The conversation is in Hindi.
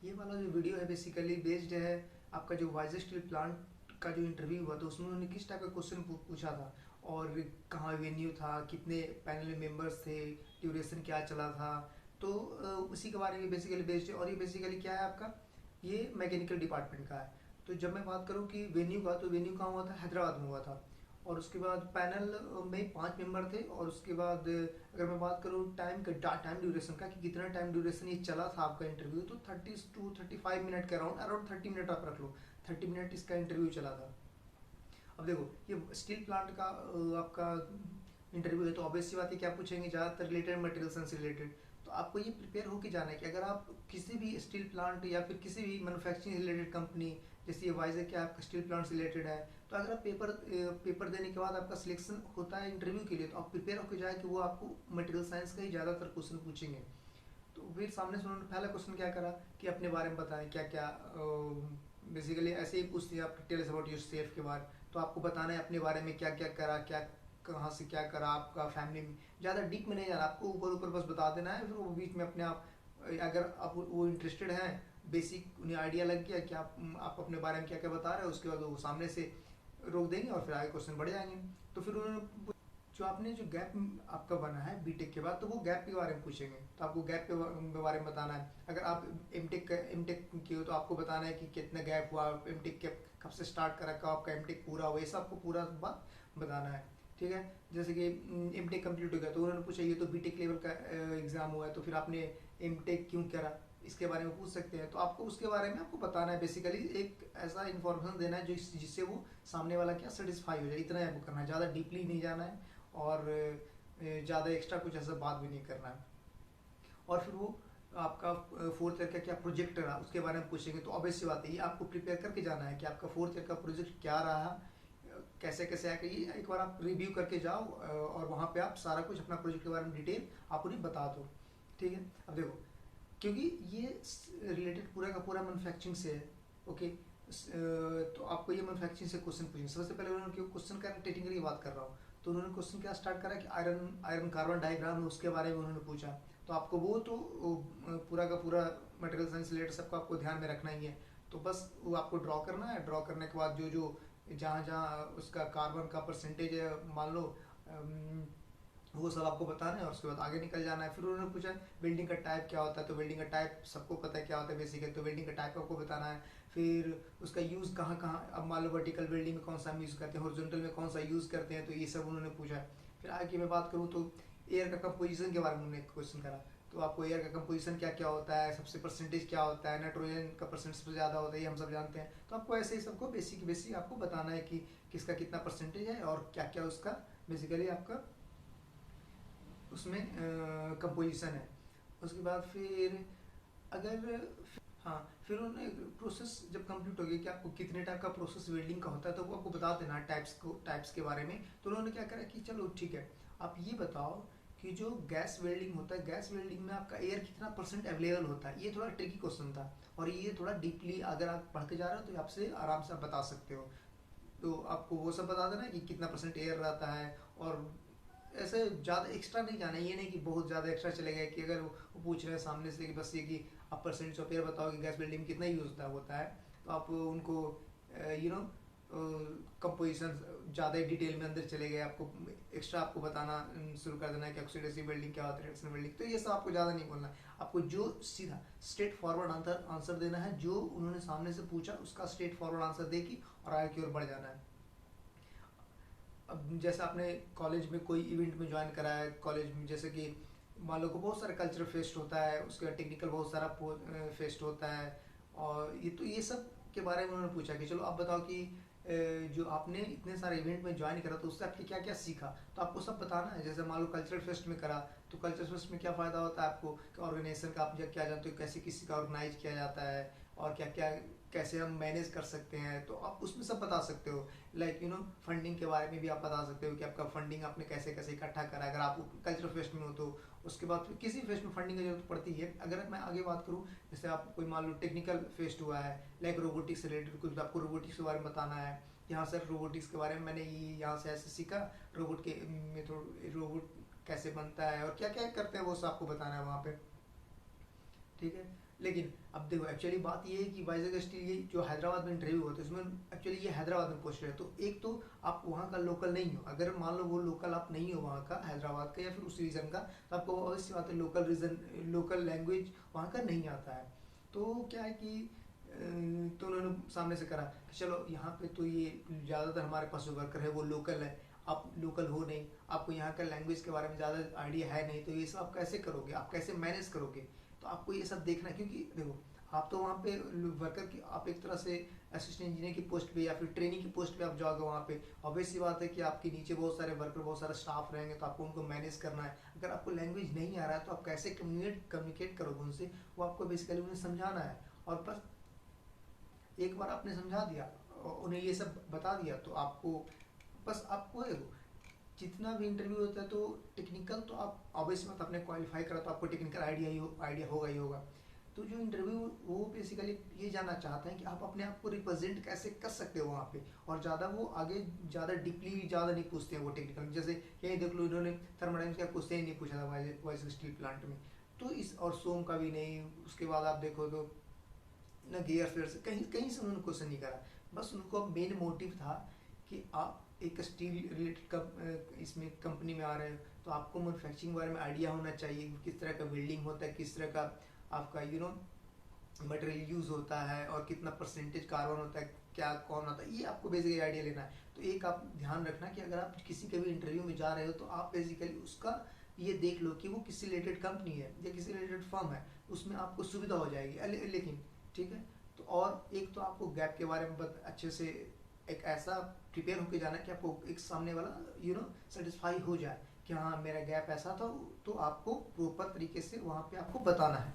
ये वाला जो वीडियो है बेसिकली बेस्ड है आपका जो वाइज स्टील प्लांट का जो इंटरव्यू हुआ था उसमें उन्होंने किस टाइप का क्वेश्चन पूछा था और कहाँ वेन्यू था, कितने पैनल मेंबर्स थे, ड्यूरेशन क्या चला था। तो उसी के बारे में बेसिकली बेस्ड है। और ये बेसिकली क्या है आपका, ये मैकेनिकल डिपार्टमेंट का है। तो जब मैं बात करूँ कि वेन्यू का, तो वेन्यू कहाँ हुआ था, हैदराबाद में हुआ था। और उसके बाद पैनल में 5 मेंबर थे। और उसके बाद अगर मैं बात करूँ टाइम ड्यूरेशन का कि कितना टाइम ड्यूरेशन ये चला था आपका इंटरव्यू, तो 30 to 35 मिनट के अराउंड अराउंड 30 मिनट आप रख लो। 30 मिनट इसका इंटरव्यू चला था। अब देखो ये स्टील प्लांट का आपका इंटरव्यू है, तो ऑब्वियस सी बात है क्या पूछेंगे, ज़्यादातर रिलेटेड मटेरियल साइंस से रिलेटेड। तो आपको ये प्रिपेयर होके जाना है कि अगर आप किसी भी स्टील प्लांट या फिर किसी भी मैन्युफैक्चरिंग रिलेटेड कंपनी, जैसे ये वाइजर क्या आपका स्टील प्लांट से रिलेटेड है, तो अगर आप पेपर देने के बाद आपका सिलेक्शन होता है इंटरव्यू के लिए, तो आप प्रिपेयर होकर जाए कि वो आपको मटेरियल साइंस का ही ज़्यादातर क्वेश्चन पूछेंगे। तो फिर सामने से उन्होंने पहला क्वेश्चन क्या करा कि अपने बारे में बताएं क्या क्या, बेसिकली ऐसे ही पूछते हैं आप tell us about yourself के बारे। तो आपको बताना है अपने बारे में क्या क्या करा, क्या कहाँ से क्या करा, आपका फैमिली में ज़्यादा डीप में नहीं जाना, आपको ऊपर ऊपर बस बता देना है। फिर वो बीच में अपने आप, अगर आप वो इंटरेस्टेड हैं, बेसिक उन्हें आइडिया लग गया कि आप अपने बारे में क्या क्या बता रहे हो, उसके बाद वो सामने से रोक देंगे और फिर आगे क्वेश्चन बढ़ जाएंगे। तो फिर उन्होंने जो आपने जो गैप आपका बना है बीटेक के बाद, तो वो गैप के बारे में पूछेंगे। तो आपको गैप के बारे में बताना है। अगर आप एमटेक की हो तो आपको बताना है कि कितना गैप हुआ, एमटेक के कब से स्टार्ट करा, कब आपका एमटेक पूरा हुआ, ये सब आपको पूरा बात बताना है। ठीक है। जैसे कि एमटेक कंप्लीट हो गया तो उन्होंने पूछा ये तो बीटेक लेवल का एग्जाम हुआ है, तो फिर आपने एमटेक क्यों करा, इसके बारे में पूछ सकते हैं। तो आपको उसके बारे में आपको बताना है, बेसिकली एक ऐसा इन्फॉर्मेशन देना है जो जिससे वो सामने वाला क्या सेटिस्फाई हो जाए, इतना ही आपको करना है, ज़्यादा डीपली नहीं जाना है और ज़्यादा एक्स्ट्रा कुछ ऐसा बात भी नहीं करना है। और फिर वो आपका फोर्थ ईयर का क्या प्रोजेक्ट रहा उसके बारे में पूछेंगे। तो ऑब्वियस सी बात है ये आपको प्रिपेयर करके जाना है कि आपका फोर्थ ईयर का प्रोजेक्ट क्या रहा, कैसे कैसे आके ये एक बार आप रिव्यू करके जाओ और वहाँ पे आप सारा कुछ अपना प्रोजेक्ट के बारे में डिटेल आप उन्हें बता दो। ठीक है। अब देखो क्योंकि ये रिलेटेड पूरा का पूरा मैन्युफैक्चरिंग से है। ओके। तो आपको ये मैन्युफैक्चरिंग से क्वेश्चन पूछेंगे। सबसे पहले उन्होंने क्वेश्चन का टेक्निकल की बात कर रहा हूँ, तो उन्होंने क्वेश्चन क्या स्टार्ट करा कि आयरन आयरन कार्बन डायग्राम है उसके बारे में उन्होंने पूछा। तो आपको वो तो पूरा का पूरा मटेरियल साइंस रिलेटेड सबको आपको ध्यान में रखना ही है। तो बस वो आपको ड्रॉ करना है। ड्रॉ करने के बाद जो जो जहाँ जहाँ उसका कार्बन का परसेंटेज है मान लो, वो सब आपको बताना है और उसके बाद आगे निकल जाना है। फिर उन्होंने पूछा वेल्डिंग का टाइप क्या होता है, तो वेल्डिंग का टाइप सबको पता है क्या होता है बेसिकली, तो वेल्डिंग का टाइप आपको बताना है। फिर उसका यूज़ कहाँ कहाँ, अब मान लो वर्टिकल वेल्डिंग में कौन सा हम यूज़ करते हैं, हॉरिजॉन्टल में कौन सा यूज़ करते हैं, तो ये सब उन्होंने पूछा। फिर आगे मैं बात करूँ तो एयर का कंपोजिशन के बारे में उन्होंने क्वेश्चन करा। तो आपको एयर का कंपोजिशन क्या क्या होता है, सबसे परसेंटेज क्या होता है, नाइट्रोजन का परसेंट सबसे ज़्यादा होता है, ये हम सब जानते हैं। तो आपको ऐसे ही सबको बेसिक बेसिक आपको बताना है कि किसका कितना परसेंटेज है और क्या क्या उसका बेसिकली आपका उसमें कंपोजिशन है। उसके बाद फिर अगर हाँ, फिर उन्होंने प्रोसेस जब कंप्लीट हो गया कि आपको कितने टाइप का प्रोसेस वेल्डिंग का होता है, तो वो आपको बता देना टाइप्स के बारे में। तो उन्होंने क्या करा कि चलो ठीक है, आप ये बताओ कि जो गैस वेल्डिंग होता है, गैस वेल्डिंग में आपका एयर कितना परसेंट अवेलेबल होता है। ये थोड़ा ट्रिकी क्वेश्चन था और ये थोड़ा डीपली अगर आप पढ़ के जा रहे हो तो आपसे आराम से आप बता सकते हो। तो आपको वो सब बता देना है कि कितना परसेंट एयर रहता है। और ऐसे ज़्यादा एक्स्ट्रा नहीं जाना है, ये नहीं कि बहुत ज़्यादा एक्स्ट्रा चले गए कि अगर वो पूछ रहे हैं सामने से कि बस ये कि आप परसेंट ऑफ एयर बताओ कि गैस बिल्डिंग में कितना यूज होता है, तो आप उनको यू नो कंपोजिशन ज़्यादा डिटेल में अंदर चले गए, आपको एक्स्ट्रा आपको बताना शुरू कर देना है कि ऑक्सीडेटिव बिल्डिंग क्या होता है, रिडक्शन बिल्डिंग। तो ये सब आपको ज़्यादा नहीं बोलना है, आपको जो सीधा स्ट्रेट फॉरवर्ड आंसर देना है, जो उन्होंने सामने से पूछा उसका स्ट्रेट फॉरवर्ड आंसर दे की और आगे की ओर बढ़ जाना है। अब जैसे आपने कॉलेज में कोई इवेंट में ज्वाइन करा है, कॉलेज में जैसे कि मान लो को बहुत सारा कल्चरल फेस्ट होता है, उसके बाद टेक्निकल बहुत सारा फेस्ट होता है। और ये सब के बारे में उन्होंने पूछा कि चलो आप बताओ कि जो आपने इतने सारे इवेंट में ज्वाइन करा तो उससे आपने क्या क्या सीखा। तो आपको सब बताना है। जैसे मान लो कल्चरल फेस्ट में करा, तो कल्चरल फेस्ट में क्या फ़ायदा होता है आपको कि ऑर्गेनाइजेशन का आप जब क्या जानते हो, कैसे किसी का ऑर्गेनाइज किया जाता है और क्या क्या कैसे हम मैनेज कर सकते हैं, तो आप उसमें सब बता सकते हो। लाइक फंडिंग के बारे में भी आप बता सकते हो कि आपका फंडिंग आपने कैसे कैसे इकट्ठा करा, अगर आप कल्चरल फेस्ट में हो तो। उसके बाद फिर किसी फेस्ट में फंडिंग की जरूरत पड़ती है। अगर मैं आगे बात करूँ, जैसे आप कोई मान लो टेक्निकल फेस्ट हुआ है, लाइक रोबोटिक्स से रिलेटेड कुछ आपको रोबोटिक्स के बारे में बताना है। यहाँ सर रोबोटिक्स के बारे में मैंने ये यहाँ से ऐसे सीखा, रोबोट के मेथड, रोबोट कैसे बनता है और क्या क्या करते हैं वो सब आपको बताना है वहाँ पे। ठीक है। लेकिन अब देखो एक्चुअली बात ये है कि वाइजैक स्टील ये जो हैदराबाद में इंटरव्यू हुआ था इसमें एक्चुअली ये हैदराबाद में पोस्टेड है, तो एक तो आप वहाँ का लोकल नहीं हो, अगर मान लो वो लोकल आप नहीं हो वहाँ का हैदराबाद का या फिर उस रीजन का, तो आपको ऑब्वियस बात है लोकल रीजन लोकल लैंग्वेज वहाँ का नहीं आता है। तो क्या है कि तो उन्होंने सामने से करा कि चलो यहाँ पे तो ये ज़्यादातर हमारे पास जो वर्कर है वो लोकल है, आप लोकल हो नहीं, आपको यहाँ का लैंग्वेज के बारे में ज़्यादा आइडिया है नहीं, तो ये सब आप कैसे करोगे, आप कैसे मैनेज करोगे। तो आपको ये सब देखना है, क्योंकि देखो आप तो वहाँ पे वर्कर की आप एक तरह से असिस्टेंट इंजीनियर की पोस्ट पे या फिर ट्रेनिंग की पोस्ट पे आप जाओगे वहाँ पे, ऑब्वियस सी बात है कि आपके नीचे बहुत सारे वर्कर बहुत सारा स्टाफ रहेंगे, तो आपको उनको मैनेज करना है। अगर आपको लैंग्वेज नहीं आ रहा है तो आप कैसे कम्युनिकेट करोगे उनसे, वो आपको बेसिकली उन्हें समझाना है। और प्लस एक बार आपने समझा दिया और उन्हें ये सब बता दिया तो आपको बस आपको देखो जितना भी इंटरव्यू होता है तो टेक्निकल तो आप ऑब्वियस मत अपने क्वालिफाई करा तो आपको टेक्निकल आइडिया होगा ही होगा। तो जो इंटरव्यू वो बेसिकली ये जानना चाहते हैं कि आप अपने आप को रिप्रेजेंट कैसे कर सकते हो वहाँ पे, और ज़्यादा वो आगे ज़्यादा डीपली ज़्यादा नहीं पूछते हैं वो टेक्निकल, जैसे यही देख लो इन्होंने थर्मोडाइनमिक्स का क्वेश्चन ही नहीं पूछा था वॉइस स्टील प्लांट में, तो इस और सोम का भी नहीं। उसके बाद आप देखो तो ना गियर फेयर से कहीं कहीं से उन्होंने क्वेश्चन नहीं करा, बस उनको मेन मोटिव था कि आप एक स्टील रिलेटेड इसमें कंपनी में आ रहे हो तो आपको मैन्युफैक्चरिंग के बारे में आइडिया होना चाहिए, किस तरह का बिल्डिंग होता है, किस तरह का आपका मटेरियल यूज होता है और कितना परसेंटेज कार्बन होता है, क्या कौन होता है, ये आपको बेसिकली आइडिया लेना है। तो एक आप ध्यान रखना कि अगर आप किसी के भी इंटरव्यू में जा रहे हो तो आप बेसिकली उसका ये देख लो कि वो किस रिलेटेड कंपनी है या किसी रिलेटेड फर्म है, उसमें आपको सुविधा हो जाएगी। लेकिन ठीक है, तो और एक तो आपको गैप के बारे में अच्छे से एक ऐसा प्रिपेयर होके जाना कि आपको एक सामने वाला सेटिस्फाई हो जाए कि हाँ मेरा गैप ऐसा था, तो आपको प्रॉपर तरीके से वहाँ पे आपको बताना है।